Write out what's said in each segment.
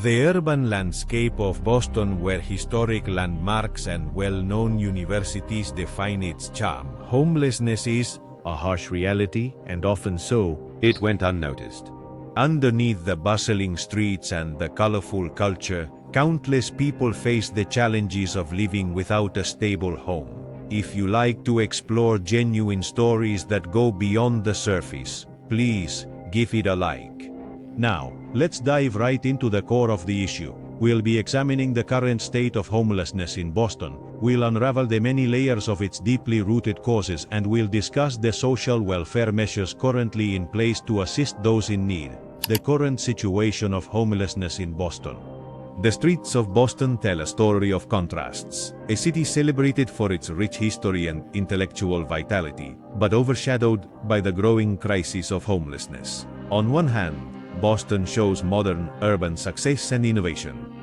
The urban landscape of Boston, where historic landmarks and well-known universities define its charm, homelessness is a harsh reality, and often so, it went unnoticed. Underneath the bustling streets and the colorful culture, countless people face the challenges of living without a stable home. If you like to explore genuine stories that go beyond the surface, please give it a like. Now, let's dive right into the core of the issue. We'll be examining the current state of homelessness in Boston. We'll unravel the many layers of its deeply rooted causes, and we'll discuss the social welfare measures currently in place to assist those in need. The current situation of homelessness in Boston. The streets of Boston tell a story of contrasts, a city celebrated for its rich history and intellectual vitality, but overshadowed by the growing crisis of homelessness. On one hand, Boston shows modern urban success and innovation.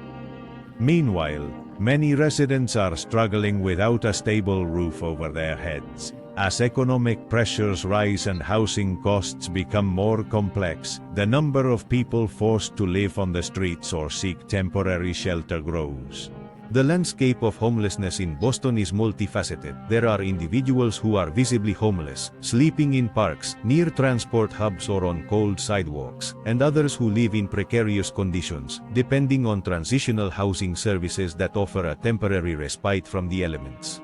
Meanwhile, many residents are struggling without a stable roof over their heads. As economic pressures rise and housing costs become more complex, the number of people forced to live on the streets or seek temporary shelter grows. The landscape of homelessness in Boston is multifaceted. There are individuals who are visibly homeless, sleeping in parks, near transport hubs or on cold sidewalks, and others who live in precarious conditions, depending on transitional housing services that offer a temporary respite from the elements.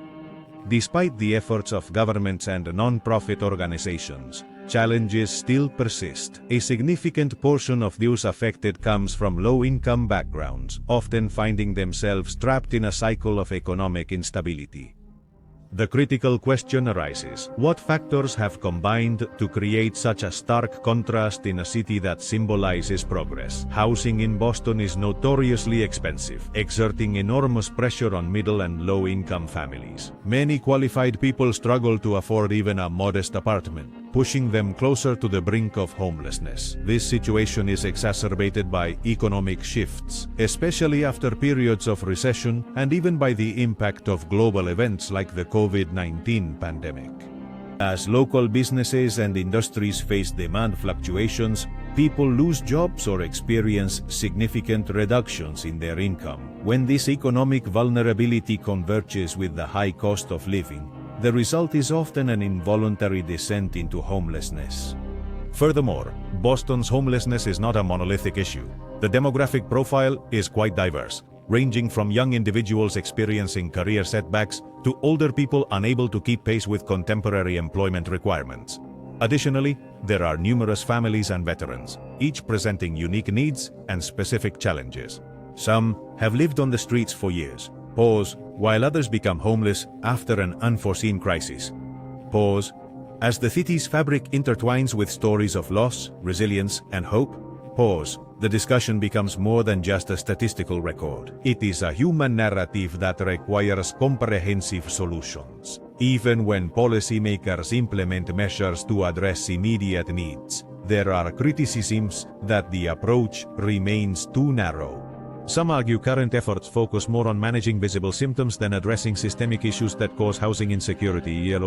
Despite the efforts of governments and non-profit organizations, challenges still persist. A significant portion of those affected comes from low-income backgrounds, often finding themselves trapped in a cycle of economic instability. The critical question arises: what factors have combined to create such a stark contrast in a city that symbolizes progress? Housing in Boston is notoriously expensive, exerting enormous pressure on middle and low-income families. Many qualified people struggle to afford even a modest apartment, pushing them closer to the brink of homelessness. This situation is exacerbated by economic shifts, especially after periods of recession, and even by the impact of global events like the COVID-19 pandemic. As local businesses and industries face demand fluctuations, people lose jobs or experience significant reductions in their income. When this economic vulnerability converges with the high cost of living, the result is often an involuntary descent into homelessness. Furthermore, Boston's homelessness is not a monolithic issue. The demographic profile is quite diverse, ranging from young individuals experiencing career setbacks to older people unable to keep pace with contemporary employment requirements. Additionally, there are numerous families and veterans, each presenting unique needs and specific challenges. Some have lived on the streets for years. Pause. While others become homeless after an unforeseen crisis. Pause. As the city's fabric intertwines with stories of loss, resilience, and hope. Pause. The discussion becomes more than just a statistical record. It is a human narrative that requires comprehensive solutions. Even when policymakers implement measures to address immediate needs, there are criticisms that the approach remains too narrow. Some argue current efforts focus more on managing visible symptoms than addressing systemic issues that cause housing insecurity.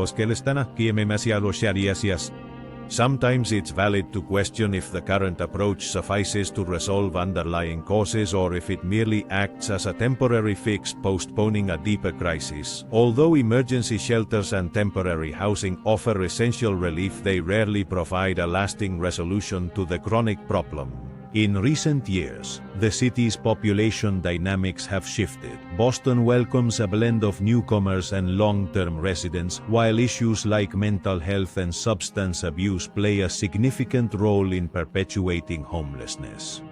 Sometimes it's valid to question if the current approach suffices to resolve underlying causes or if it merely acts as a temporary fix, postponing a deeper crisis. Although emergency shelters and temporary housing offer essential relief, they rarely provide a lasting resolution to the chronic problem. In recent years, the city's population dynamics have shifted. Boston welcomes a blend of newcomers and long-term residents, while issues like mental health and substance abuse play a significant role in perpetuating homelessness.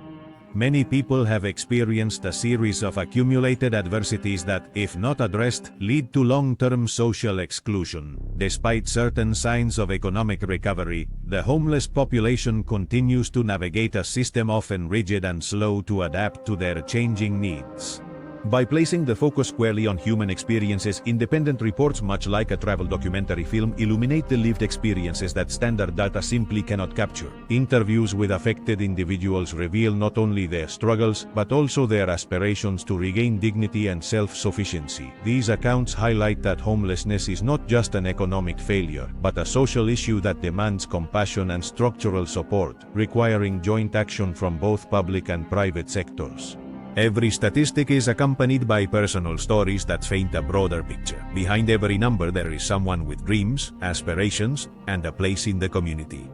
Many people have experienced a series of accumulated adversities that, if not addressed, lead to long-term social exclusion. Despite certain signs of economic recovery, the homeless population continues to navigate a system often rigid and slow to adapt to their changing needs. By placing the focus squarely on human experiences, independent reports, much like a travel documentary film, illuminate the lived experiences that standard data simply cannot capture. Interviews with affected individuals reveal not only their struggles, but also their aspirations to regain dignity and self-sufficiency. These accounts highlight that homelessness is not just an economic failure, but a social issue that demands compassion and structural support, requiring joint action from both public and private sectors. Every statistic is accompanied by personal stories that paint a broader picture. Behind every number there is someone with dreams, aspirations, and a place in the community.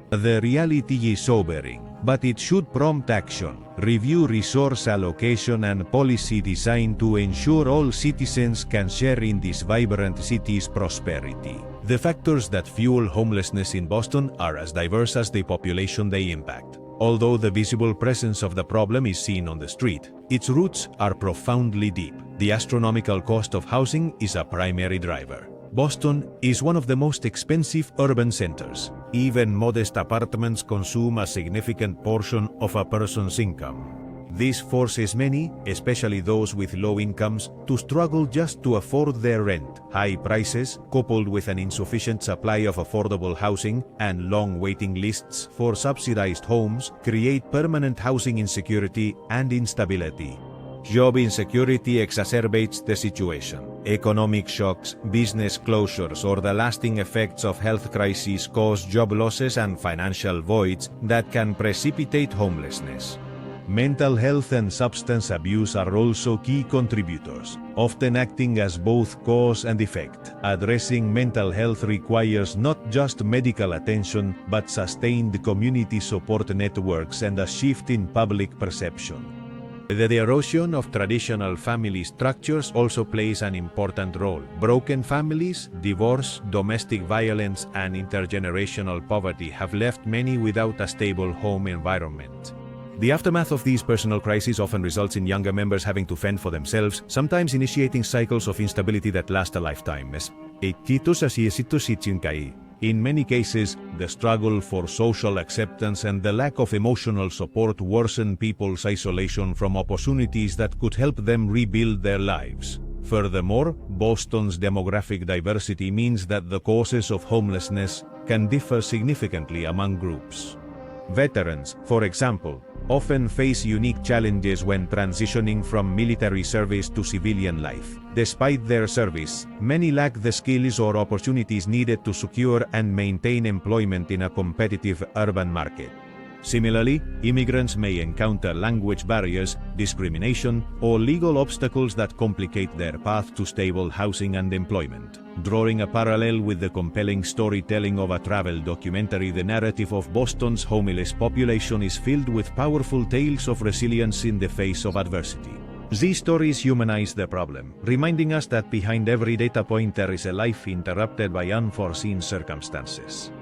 The reality is sobering, but it should prompt action. Review resource allocation and policy design to ensure all citizens can share in this vibrant city's prosperity. The factors that fuel homelessness in Boston are as diverse as the population they impact. Although the visible presence of the problem is seen on the street, its roots are profoundly deep. The astronomical cost of housing is a primary driver. Boston is one of the most expensive urban centers. Even modest apartments consume a significant portion of a person's income. This forces many, especially those with low incomes, to struggle just to afford their rent. High prices, coupled with an insufficient supply of affordable housing and long waiting lists for subsidized homes, create permanent housing insecurity and instability. Job insecurity exacerbates the situation. Economic shocks, business closures, or the lasting effects of health crises cause job losses and financial voids that can precipitate homelessness. Mental health and substance abuse are also key contributors, often acting as both cause and effect. Addressing mental health requires not just medical attention, but sustained community support networks and a shift in public perception. The erosion of traditional family structures also plays an important role. Broken families, divorce, domestic violence, and intergenerational poverty have left many without a stable home environment. The aftermath of these personal crises often results in younger members having to fend for themselves, sometimes initiating cycles of instability that last a lifetime. In many cases, the struggle for social acceptance and the lack of emotional support worsen people's isolation from opportunities that could help them rebuild their lives. Furthermore, Boston's demographic diversity means that the causes of homelessness can differ significantly among groups. Veterans, for example, often face unique challenges when transitioning from military service to civilian life. Despite their service, many lack the skills or opportunities needed to secure and maintain employment in a competitive urban market. Similarly, immigrants may encounter language barriers, discrimination, or legal obstacles that complicate their path to stable housing and employment. Drawing a parallel with the compelling storytelling of a travel documentary, the narrative of Boston's homeless population is filled with powerful tales of resilience in the face of adversity. These stories humanize the problem, reminding us that behind every data point there is a life interrupted by unforeseen circumstances.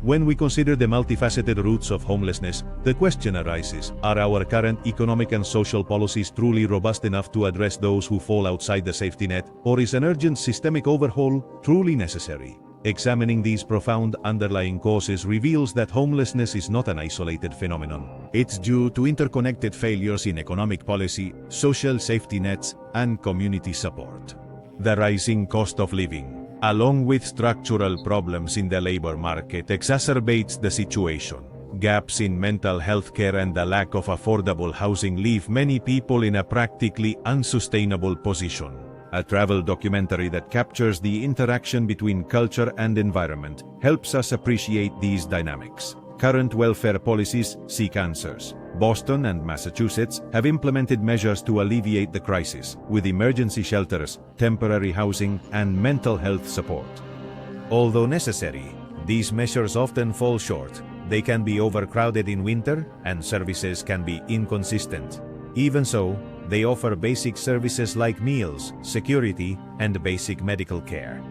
When we consider the multifaceted roots of homelessness, the question arises, are our current economic and social policies truly robust enough to address those who fall outside the safety net, or is an urgent systemic overhaul truly necessary? Examining these profound underlying causes reveals that homelessness is not an isolated phenomenon. It's due to interconnected failures in economic policy, social safety nets, and community support. The rising cost of living, along with structural problems in the labor market, exacerbates the situation. Gaps in mental health care and the lack of affordable housing leave many people in a practically unsustainable position. A travel documentary that captures the interaction between culture and environment helps us appreciate these dynamics. Current welfare policies seek answers. Boston and Massachusetts have implemented measures to alleviate the crisis, with emergency shelters, temporary housing, and mental health support. Although necessary, these measures often fall short. They can be overcrowded in winter, and services can be inconsistent. Even so, they offer basic services like meals, security, and basic medical care.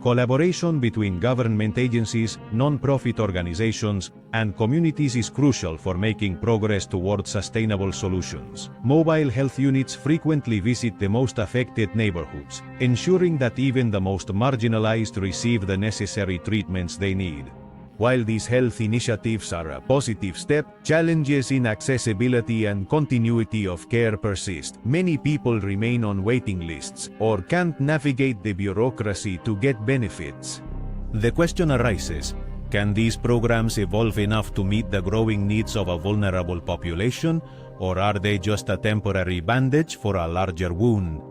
Collaboration between government agencies, non-profit organizations, and communities is crucial for making progress toward sustainable solutions. Mobile health units frequently visit the most affected neighborhoods, ensuring that even the most marginalized receive the necessary treatments they need. While these health initiatives are a positive step, challenges in accessibility and continuity of care persist. Many people remain on waiting lists or can't navigate the bureaucracy to get benefits. The question arises, can these programs evolve enough to meet the growing needs of a vulnerable population, or are they just a temporary bandage for a larger wound?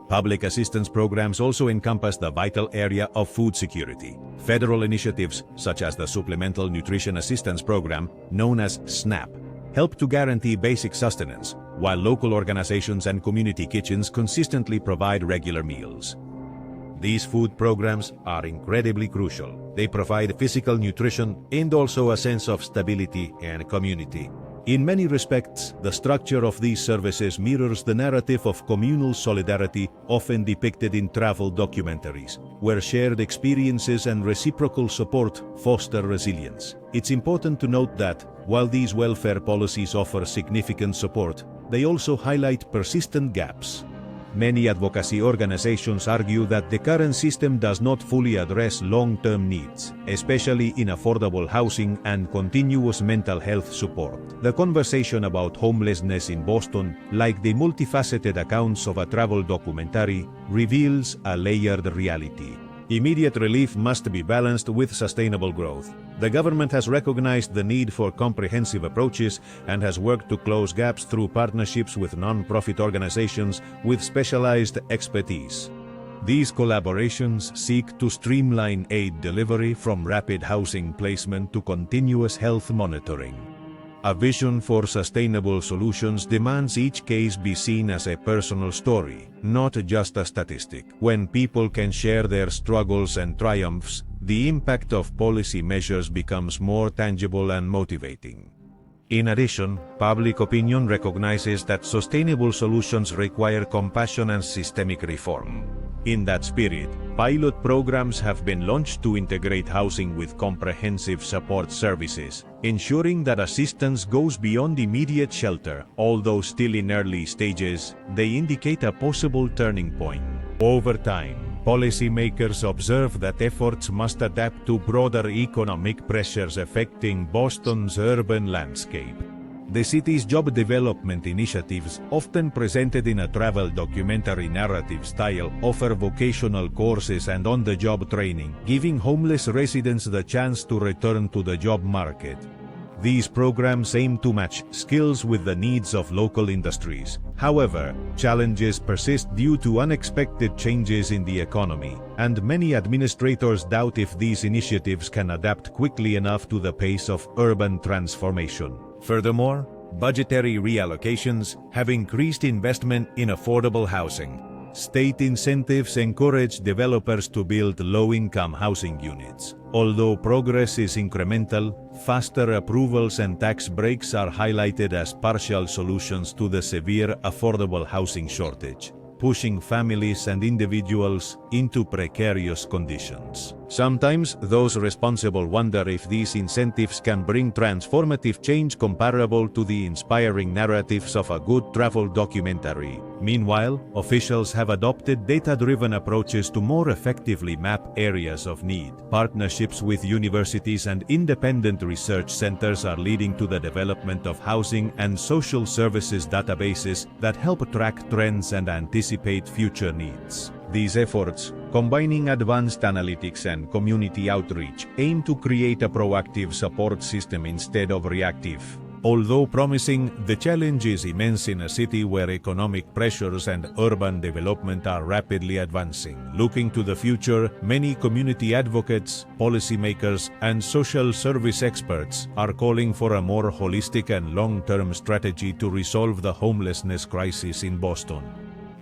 Public assistance programs also encompass the vital area of food security. Federal initiatives, such as the Supplemental Nutrition Assistance Program, known as SNAP, help to guarantee basic sustenance, while local organizations and community kitchens consistently provide regular meals. These food programs are incredibly crucial. They provide physical nutrition and also a sense of stability and community. In many respects, the structure of these services mirrors the narrative of communal solidarity often depicted in travel documentaries, where shared experiences and reciprocal support foster resilience. It's important to note that, while these welfare policies offer significant support, they also highlight persistent gaps. Many advocacy organizations argue that the current system does not fully address long-term needs, especially in affordable housing and continuous mental health support. The conversation about homelessness in Boston, like the multifaceted accounts of a travel documentary, reveals a layered reality. Immediate relief must be balanced with sustainable growth. The government has recognized the need for comprehensive approaches and has worked to close gaps through partnerships with non-profit organizations with specialized expertise. These collaborations seek to streamline aid delivery from rapid housing placement to continuous health monitoring. A vision for sustainable solutions demands each case be seen as a personal story, not just a statistic. When people can share their struggles and triumphs, the impact of policy measures becomes more tangible and motivating. In addition, public opinion recognizes that sustainable solutions require compassion and systemic reform. In that spirit, pilot programs have been launched to integrate housing with comprehensive support services, ensuring that assistance goes beyond immediate shelter. Although still in early stages, they indicate a possible turning point. Over time, policymakers observe that efforts must adapt to broader economic pressures affecting Boston's urban landscape. The city's job development initiatives, often presented in a travel documentary narrative style, offer vocational courses and on-the-job training, giving homeless residents the chance to return to the job market. These programs aim to match skills with the needs of local industries. However, challenges persist due to unexpected changes in the economy, and many administrators doubt if these initiatives can adapt quickly enough to the pace of urban transformation. Furthermore, budgetary reallocations have increased investment in affordable housing. State incentives encourage developers to build low-income housing units. Although progress is incremental, faster approvals and tax breaks are highlighted as partial solutions to the severe affordable housing shortage, pushing families and individuals into precarious conditions. Sometimes, those responsible wonder if these incentives can bring transformative change comparable to the inspiring narratives of a good travel documentary. Meanwhile, officials have adopted data-driven approaches to more effectively map areas of need. Partnerships with universities and independent research centers are leading to the development of housing and social services databases that help track trends and anticipate future needs. These efforts, combining advanced analytics and community outreach, aim to create a proactive support system instead of reactive. Although promising, the challenge is immense in a city where economic pressures and urban development are rapidly advancing. Looking to the future, many community advocates, policymakers, and social service experts are calling for a more holistic and long-term strategy to resolve the homelessness crisis in Boston.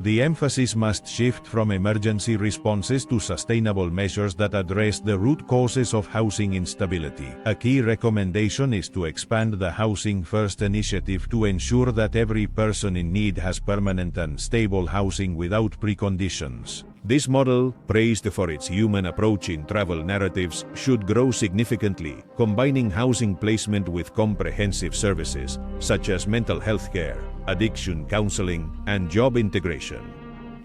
The emphasis must shift from emergency responses to sustainable measures that address the root causes of housing instability. A key recommendation is to expand the Housing First initiative to ensure that every person in need has permanent and stable housing without preconditions. This model, praised for its human approach in travel narratives, should grow significantly, combining housing placement with comprehensive services, such as mental health care, addiction counseling, and job integration.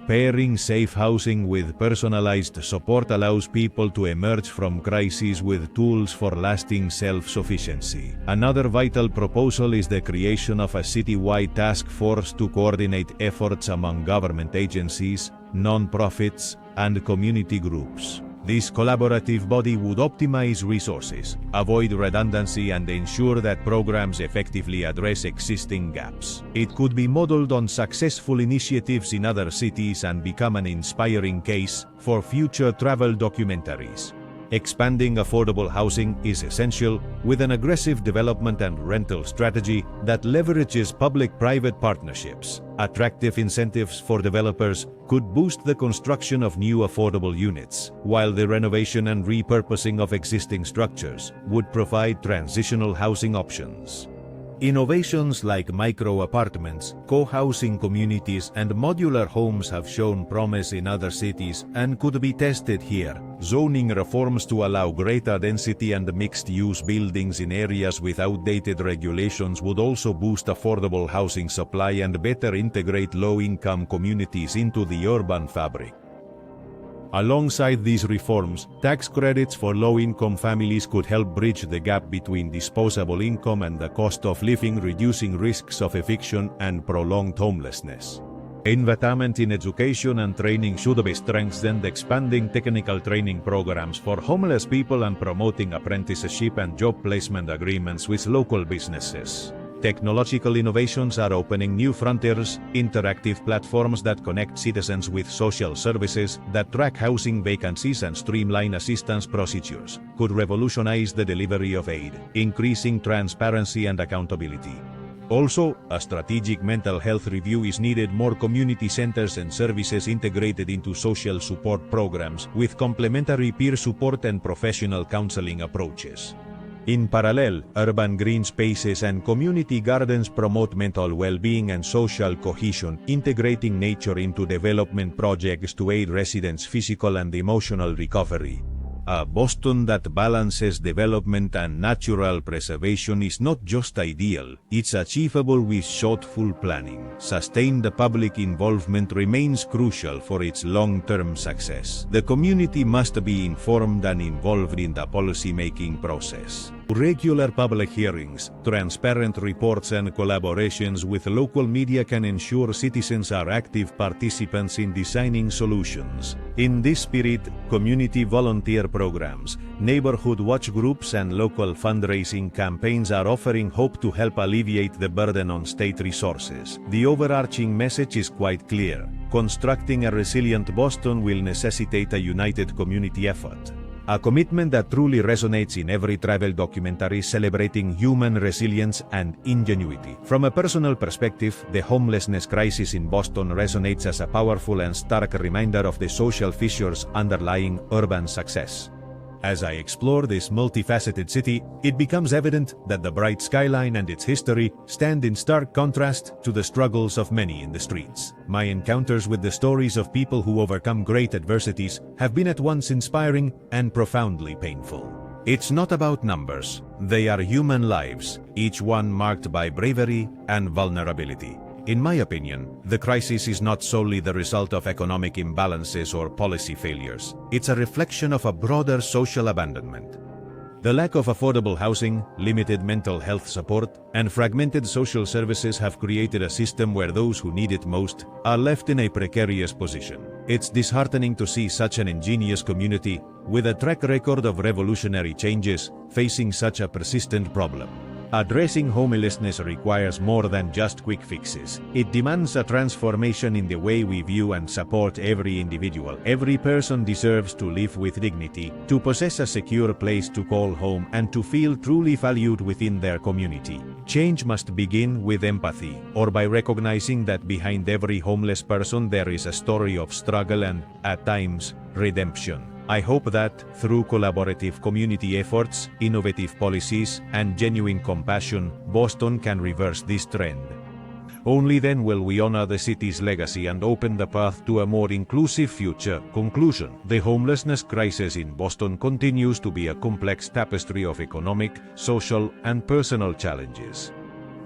Pairing safe housing with personalized support allows people to emerge from crises with tools for lasting self-sufficiency. Another vital proposal is the creation of a citywide task force to coordinate efforts among government agencies, non-profits, and community groups. This collaborative body would optimize resources, avoid redundancy, and ensure that programs effectively address existing gaps. It could be modeled on successful initiatives in other cities and become an inspiring case for future travel documentaries. Expanding affordable housing is essential, with an aggressive development and rental strategy that leverages public-private partnerships. Attractive incentives for developers could boost the construction of new affordable units, while the renovation and repurposing of existing structures would provide transitional housing options. Innovations like micro-apartments, co-housing communities, and modular homes have shown promise in other cities and could be tested here. Zoning reforms to allow greater density and mixed-use buildings in areas with outdated regulations would also boost affordable housing supply and better integrate low-income communities into the urban fabric. Alongside these reforms, tax credits for low-income families could help bridge the gap between disposable income and the cost of living, reducing risks of eviction and prolonged homelessness. Investment in education and training should be strengthened, expanding technical training programs for homeless people and promoting apprenticeship and job placement agreements with local businesses. Technological innovations are opening new frontiers. Interactive platforms that connect citizens with social services that track housing vacancies and streamline assistance procedures could revolutionize the delivery of aid, increasing transparency and accountability. Also, a strategic mental health review is needed. More community centers and services integrated into social support programs with complementary peer support and professional counseling approaches. In parallel, urban green spaces and community gardens promote mental well-being and social cohesion, integrating nature into development projects to aid residents' physical and emotional recovery. A Boston that balances development and natural preservation is not just ideal, it's achievable with thoughtful planning. Sustained public involvement remains crucial for its long-term success. The community must be informed and involved in the policy-making process. Regular public hearings, transparent reports, and collaborations with local media can ensure citizens are active participants in designing solutions. In this spirit, community volunteer programs, neighborhood watch groups, and local fundraising campaigns are offering hope to help alleviate the burden on state resources. The overarching message is quite clear: constructing a resilient Boston will necessitate a united community effort. A commitment that truly resonates in every travel documentary celebrating human resilience and ingenuity. From a personal perspective, the homelessness crisis in Boston resonates as a powerful and stark reminder of the social fissures underlying urban success. As I explore this multifaceted city, it becomes evident that the bright skyline and its history stand in stark contrast to the struggles of many in the streets. My encounters with the stories of people who overcome great adversities have been at once inspiring and profoundly painful. It's not about numbers, they are human lives, each one marked by bravery and vulnerability. In my opinion, the crisis is not solely the result of economic imbalances or policy failures. It's a reflection of a broader social abandonment. The lack of affordable housing, limited mental health support, and fragmented social services have created a system where those who need it most are left in a precarious position. It's disheartening to see such an ingenious community, with a track record of revolutionary changes, facing such a persistent problem. Addressing homelessness requires more than just quick fixes. It demands a transformation in the way we view and support every individual. Every person deserves to live with dignity, to possess a secure place to call home, and to feel truly valued within their community. Change must begin with empathy, or by recognizing that behind every homeless person there is a story of struggle and, at times, redemption. I hope that, through collaborative community efforts, innovative policies, and genuine compassion, Boston can reverse this trend. Only then will we honor the city's legacy and open the path to a more inclusive future. Conclusion: the homelessness crisis in Boston continues to be a complex tapestry of economic, social, and personal challenges.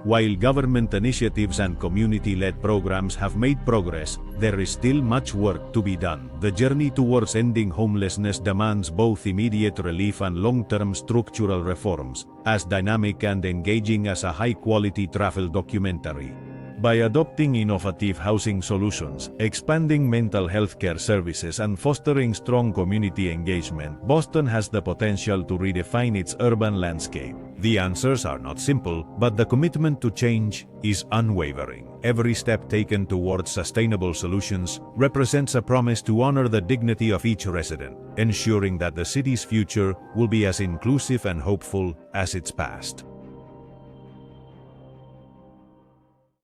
While government initiatives and community-led programs have made progress, there is still much work to be done. The journey towards ending homelessness demands both immediate relief and long-term structural reforms, as dynamic and engaging as a high-quality travel documentary. By adopting innovative housing solutions, expanding mental health care services, and fostering strong community engagement, Boston has the potential to redefine its urban landscape. The answers are not simple, but the commitment to change is unwavering. Every step taken towards sustainable solutions represents a promise to honor the dignity of each resident, ensuring that the city's future will be as inclusive and hopeful as its past.